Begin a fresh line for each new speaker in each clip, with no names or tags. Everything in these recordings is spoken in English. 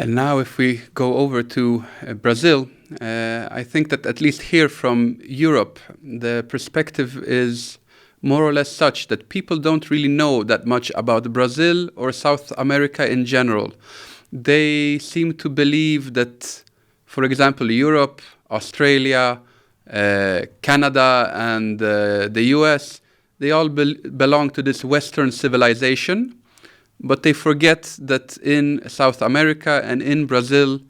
And now if we go over to Brazil, I think that at least here from Europe, the perspective is more or less such that people don't really know that much about Brazil or South America in general. They seem to believe that, for example, Europe, Australia, Canada, and the US, they all belong to this Western civilization, but they forget that in South America and in Brazil,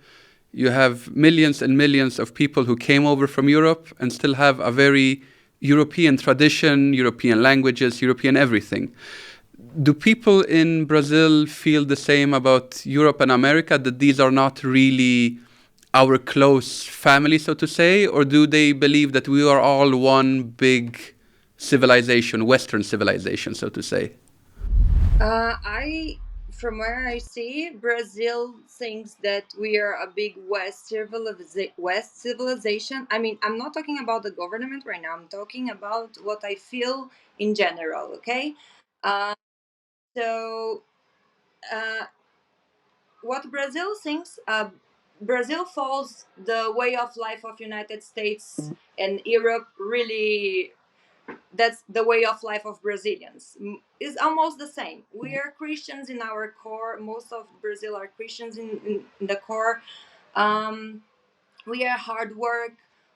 you have millions and millions of people who came over from Europe and still have a very European tradition, European languages, European everything. Do people in Brazil feel the same about Europe and America, that these are not really our close family, so to say? Or do they believe that we are all one big civilization, Western civilization, so to say?
From where I see, Brazil thinks that we are a big West civilization. I mean, I'm not talking about the government right now. I'm talking about what I feel in general. Okay, uh, so uh, what Brazil thinks, Brazil follows the way of life of United States and Europe. Really, that's the way of life of Brazilians. Is almost the same. We are Christians in our core. Most of Brazil are Christians in the core. We are hard work.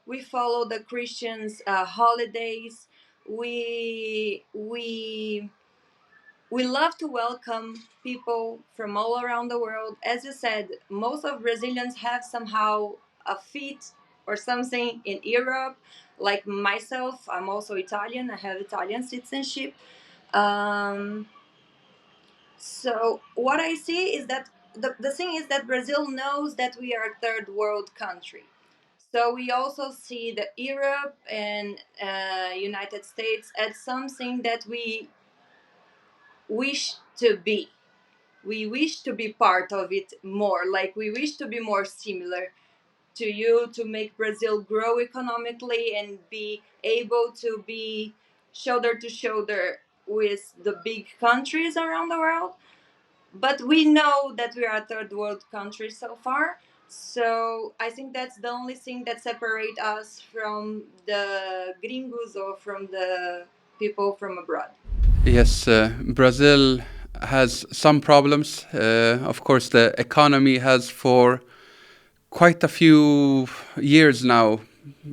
We follow the Christians' holidays. We love to welcome people from all around the world. As you said, most of Brazilians have somehow a feet or something in Europe. Like myself, I'm also Italian. I have Italian citizenship. Um, so what I see is that the thing is that Brazil knows that we are a third world country. So we also see the Europe and United States as something that we wish to be. We wish to be part of it more. Like we wish to be more similar to you, to make Brazil grow economically and be able to be shoulder to shoulder with the big countries around the world. But we know that we are a third world country so far. So I think that's the only thing that separates us from the gringos or from the people from abroad.
Yes, Brazil has some problems. Of course, the economy has for quite a few years now,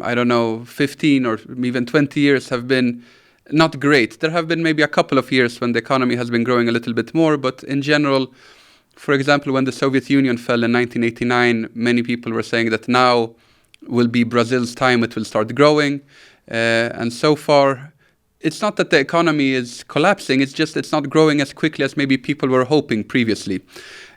I don't know, 15 or even 20 years have been not great. There have been maybe a couple of years when the economy has been growing a little bit more, but in general, for example, when the Soviet Union fell in 1989, many people were saying that now will be Brazil's time, it will start growing. And so far, it's not that the economy is collapsing, it's just it's not growing as quickly as maybe people were hoping previously.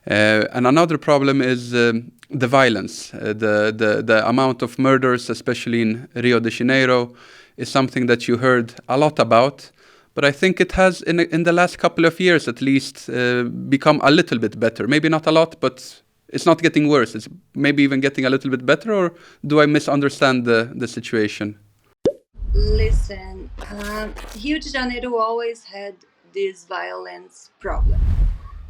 And another problem is the violence. The amount of murders, especially in Rio de Janeiro, is something that you heard a lot about. But I think it has, in the last couple of years at least, become a little bit better. Maybe not a lot, but it's not getting worse. It's maybe even getting a little bit better, or do I misunderstand the situation?
Listen, Rio de Janeiro always had this violence problem.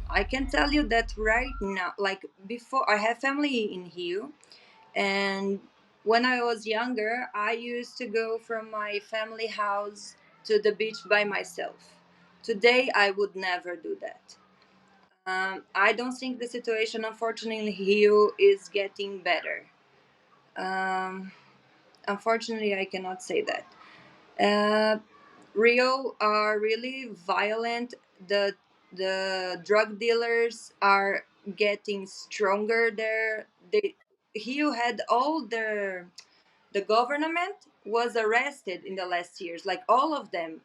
I can tell you that right now, like before, I have family in Rio, and when I was younger, I used to go from my family house to the beach by myself. Today, I would never do that. I don't think the situation, unfortunately, in Rio is getting better. Um, Unfortunately, I cannot say that. Uh, Rio are really violent. The drug dealers are getting stronger there. Rio had all the government was arrested in the last years, like all of them.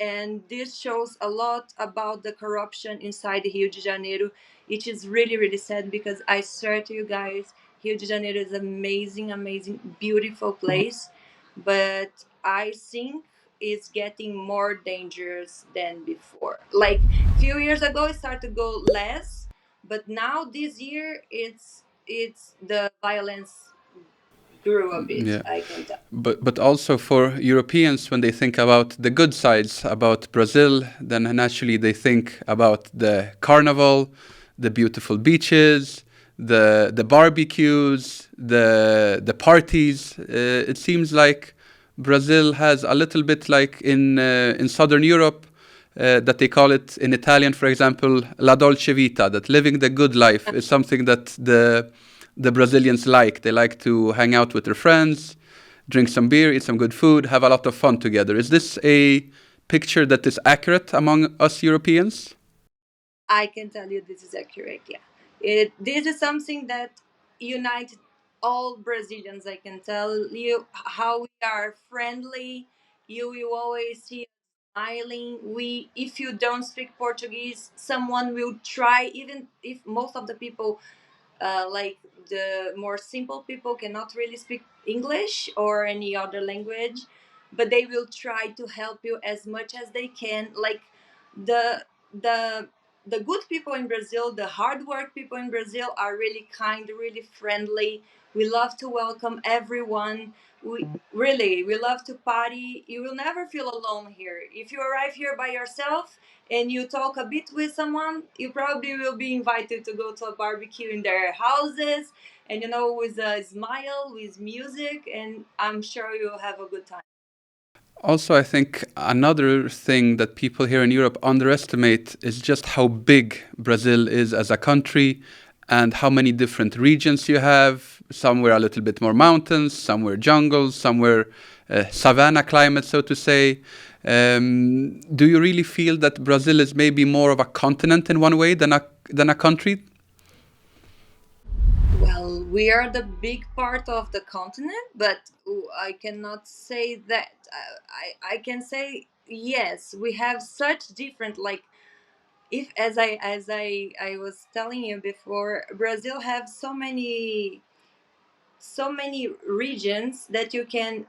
And this shows a lot about the corruption inside Rio de Janeiro. It is really, really sad because I swear to you guys, Rio de Janeiro is amazing, amazing, beautiful place. But I think it's getting more dangerous than before. Like few years ago, it started to go less, but now this year, it's the violence grew a bit.
Yeah.
I can tell.
But also for Europeans, when they think about the good sides about Brazil, then naturally they think about the carnival, the beautiful beaches, the barbecues, the parties. It seems like Brazil has a little bit like in Southern Europe, that they call it in Italian, for example, la dolce vita, that living the good life is something that the Brazilians like. They like to hang out with their friends, drink some beer, eat some good food, have a lot of fun together. Is this a picture that is accurate among us Europeans?
I can tell you this is accurate. Yeah, this is something that unites all Brazilians. I can tell you how we are friendly. You will always see us smiling. If you don't speak Portuguese, someone will try. Even if most of the people, like the more simple people, cannot really speak English or any other language, but they will try to help you as much as they can. Like the the the good people in Brazil, the hard work people in Brazil are really kind, really friendly. We love to welcome everyone. We love to party. You will never feel alone here. If you arrive here by yourself and you talk a bit with someone, you probably will be invited to go to a barbecue in their houses, and with a smile, with music, and I'm sure you'll have a good time.
Also, I think another thing that people here in Europe underestimate is just how big Brazil is as a country and how many different regions you have. Somewhere a little bit more mountains, somewhere jungles, somewhere savanna climate, so to say. Do you really feel that Brazil is maybe more of a continent in one way than a country?
Well, we are the big part of the continent, but I cannot say that. I can say yes. We have such different, like, if as I was telling you before, Brazil have so many regions that you can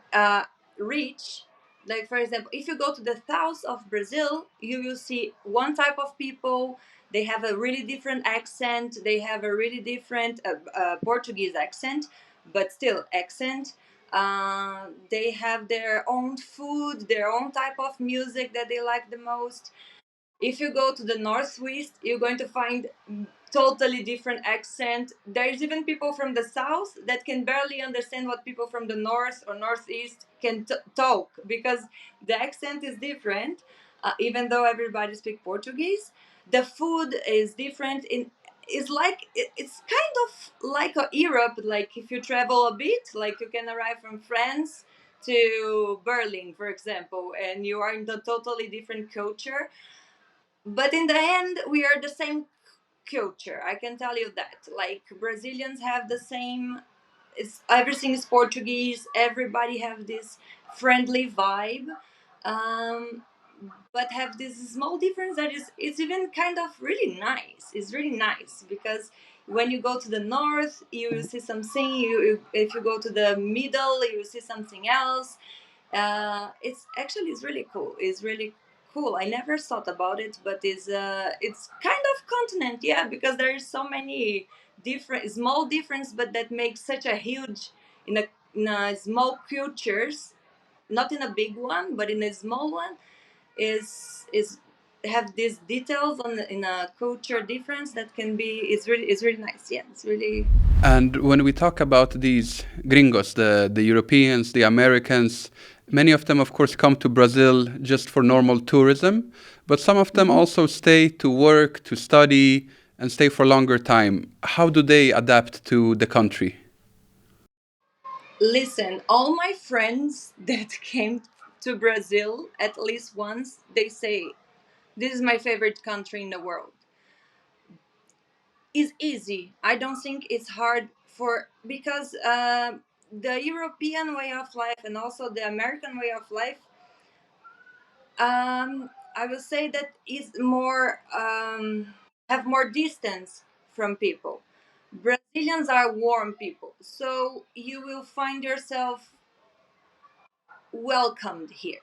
reach. Like, for example, if you go to the south of Brazil, you will see one type of people. They have a really different accent. They have a really different Portuguese accent, but still accent. They have their own food, their own type of music that they like the most. If you go to the northwest, you're going to find totally different accent. There's even people from the south that can barely understand what people from the north or northeast can talk, because the accent is different. Even though everybody speaks Portuguese, the food is different. It's kind of like a Europe. Like, if you travel a bit, like, you can arrive from France to Berlin, for example, and you are in the totally different culture, but in the end we are the same culture. I can tell you that. Like, Brazilians have the same. Everything is Portuguese. Everybody have this friendly vibe, um, but have this small difference that is it's even kind of really nice. It's really nice because when you go to the north, you will see something. If you go to the middle, you will see something else. It's really cool. It's really cool. I never thought about it, but it's kind of continent, yeah, because there is so many different small difference, but that makes such a huge in a small cultures, not in a big one, but in a small one, is have these details in a culture difference that can be is really nice. Yeah, it's really.
And when we talk about these gringos, the Europeans, the Americans, many of them, of course, come to Brazil just for normal tourism, but some of them also stay to work, to study, and stay for longer time. How do they adapt to the country?
Listen, all my friends that came to Brazil at least once, they say, this is my favorite country in the world. It's easy. I don't think it's hard because the European way of life and also the American way of life, I will say that is more have more distance from people. Brazilians are warm people, so you will find yourself welcomed here.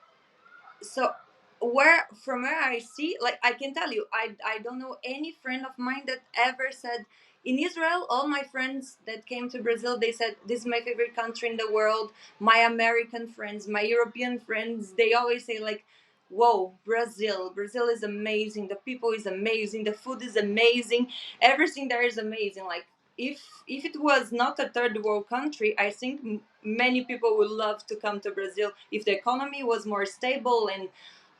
So where I see, like, I can tell you, I don't know any friend of mine that ever said, in Israel, all my friends that came to Brazil, they said, this is my favorite country in the world. My American friends, my European friends, they always say, like, whoa, Brazil is amazing, the people is amazing, the food is amazing, everything there is amazing. Like, if it was not a third world country, I think many people would love to come to Brazil if the economy was more stable and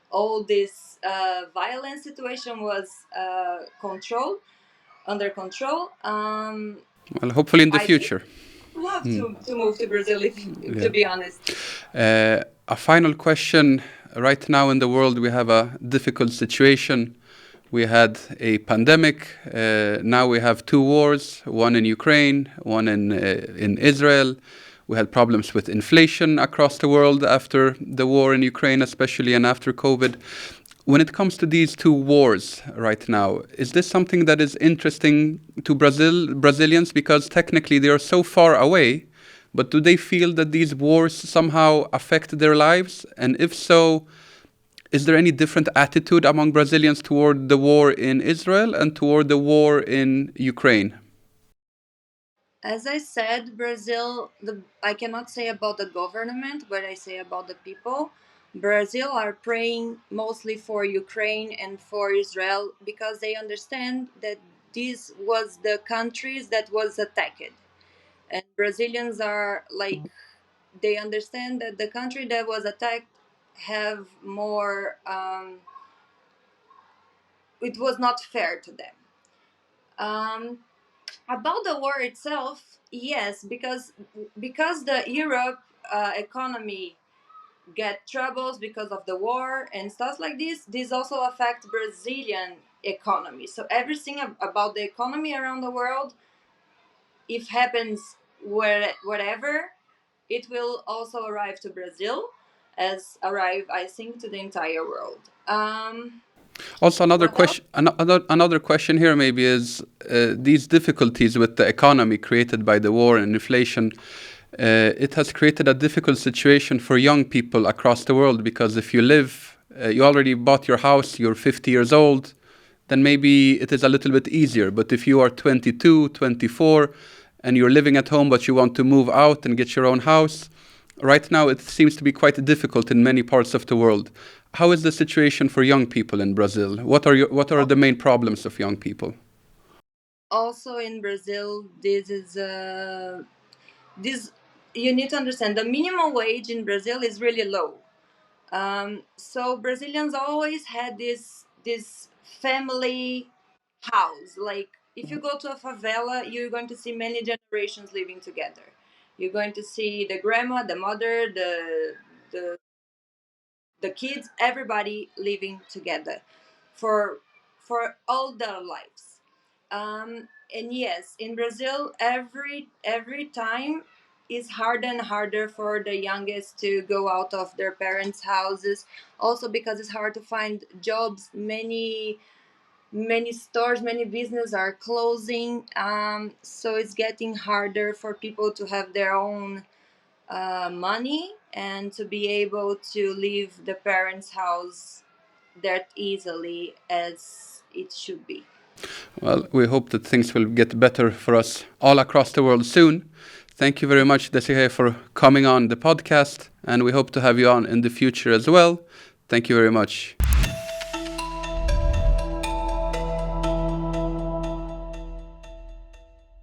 all this violent situation was under control.
Well, hopefully in the
I
future.
love to move to Brazil, to be honest.
A final question. Right now in the world, we have a difficult situation. We had a pandemic. Now we have two wars, one in Ukraine, one in Israel. We had problems with inflation across the world after the war in Ukraine, especially, and after COVID. When it comes to these two wars right now, is this something that is interesting to Brazilians? Because technically they are so far away, but do they feel that these wars somehow affect their lives? And if so, is there any different attitude among Brazilians toward the war in Israel and toward the war in Ukraine?
As I said, Brazil, I cannot say about the government, but I say about the people. Brazil are praying mostly for Ukraine and for Israel because they understand that this was the countries that was attacked. And Brazilians are like, they understand that the country that was attacked have more, it was not fair to them. About the war itself, yes, because the Europe economy get troubles because of the war and stuff like this also affect Brazilian economy. So everything about the economy around the world, if happens wherever, it will also arrive to Brazil, as arrive, I think, to the entire world.
Also, another question. Another question here maybe is these difficulties with the economy created by the war and inflation. It has created a difficult situation for young people across the world because if you live, you already bought your house, you're 50 years old, then maybe it is a little bit easier. But if you are 22, 24, and you're living at home but you want to move out and get your own house, right now it seems to be quite difficult in many parts of the world. How is the situation for young people in Brazil? What are the main problems of young people?
Also in Brazil, this you need to understand the minimum wage in Brazil is really low. So Brazilians always had this family house. Like if you go to a favela, you're going to see many generations living together. You're going to see the grandma, the mother, the kids, everybody living together for all their lives. And yes, in Brazil, every time is harder and harder for the youngest to go out of their parents' houses. Also because it's hard to find jobs. Many stores, many businesses are closing. So it's getting harder for people to have their own money and to be able to leave the parents' house that easily as it should be.
Well, we hope that things will get better for us all across the world soon. Thank you very much, Desiree, for coming on the podcast, and we hope to have you on in the future as well. Thank you very much.